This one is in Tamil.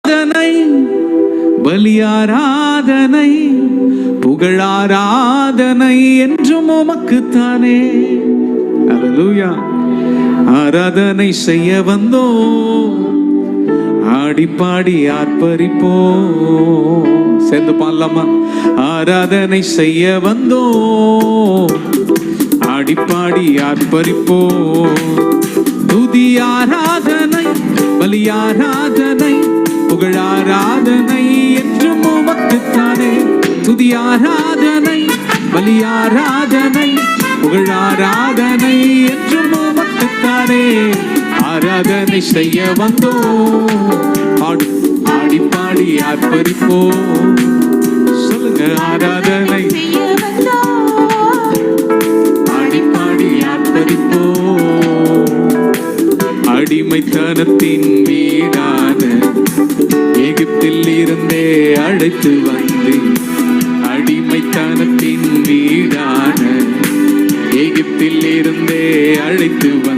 ஆராதனை, பலியாராதனை, புகழாராதனை என்றும் உமக்குத்தானே. அல்லேலூயா. ஆராதனை செய்ய வந்தோ, ஆடி பாடி ஆர்ப்பரிப்போ. சேர்ந்து பாடலாமா? ஆராதனை செய்ய வந்தோ, ஆடி பாடி ஆர்ப்பரிப்போ. துதி ஆராதனை, பலியாராதனை, புகழாராதனை என்றும் உமக்குத்தானே. துதி ஆராதனை, பலியாராதனை, புகழாராதனை என்றும் உமக்குத்தானே. ஆராதனை செய்ய வந்தோ, ஆடி பாடி ஆர்ப்பரிப்போ. சொல்லுங்க. ஆராதனை ஆடி பாடி ஆர்ப்பரிப்போ. அடிமைத்தனத்தின் வீடான எகிப்தில் இருந்தே அழைத்து வந்து, அடிமைத்தனத்தின் வீடான எகிப்தில் இருந்தே அழைத்து வந்து